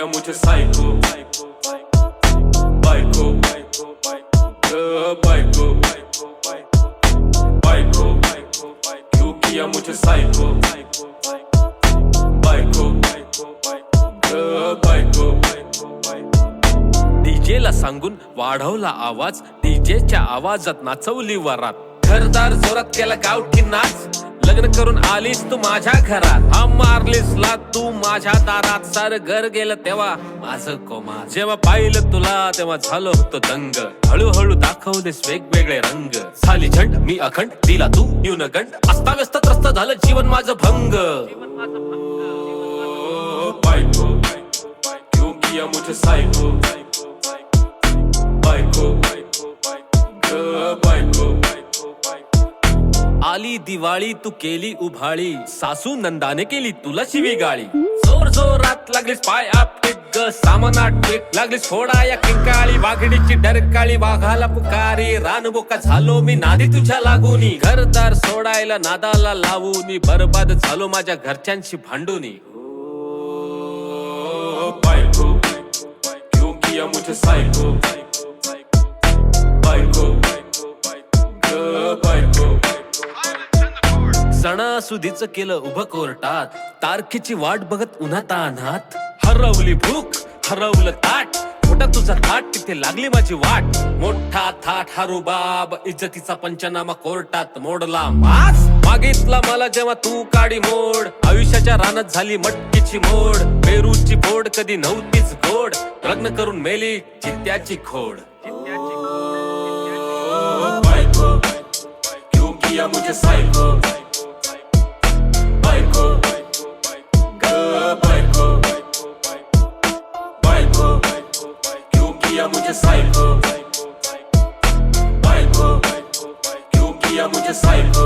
KIA मुझे psycho बाइको बाइको बाइको क्यों किया मुझे साइको बाइको बाइको डीजेला सांगून वाढवला आवाज, डीजेच्या आवाजात नाचवली वरात, घरदार जोरात केला गावठी नाच, लग्न करून आलीस तू माझ्या घरात, हा मारलीस ला तू माझ्या दारात, सार घर गेलं तेव्हा माझं कोमा, जेव्हा पाहिलं तुला तेव्हा झालं होतं दंग, हळूहळू दाखवलेस वेगवेगळे रंग, झाली झंड मी अखंड, दिला तू न्यूनगंड, अस्ताव्यस्त त्रस्त झालं जीवन माझं भंग, बायको क्यों किया मुझे साइको बायको बायको आली दिवाळी तू केली उभाळी, सासू नंदाने केली तुला शिवीगाळी, जोर जोरात लागलीस पाय आपटीत ग, सामनात टेक लागलीस फोडा या किंकाळी, वाघडीची डरकाळी वाघाला पुकारी, रानबोका झालो मी नादी तुझ्या लागूनी, घरदार सोडायला नादाला लावूनी, बरबाद झालो माझ्या घरच्यांशी भांडूनी, बायको क्यों किया मुझे साइको बायको बायको सणासुदीच केलं उभं कोर्टात, तारखेची वाट बघत उन्हात अनात, हरवली भूक हरवलं ताट, मोठा तुझा थाट तिथे लागली माझी वाट, मोठा थाट हा रुबाब इज्जतीचा पंचनामा कोर्टात मोडला मास, मागितला मला जेव्हा तू काडी मोड, आयुष्याच्या रानात झाली मटकीची मोड, पेरूची फोड कधी नव्हतीच गोड, लग्न करून मेली चित्त्याची खोड, बायको क्यों किया मुझे साइको बायको बायको बायको क्यों किया मुझे साइको बायको क्यों किया मुझे साइको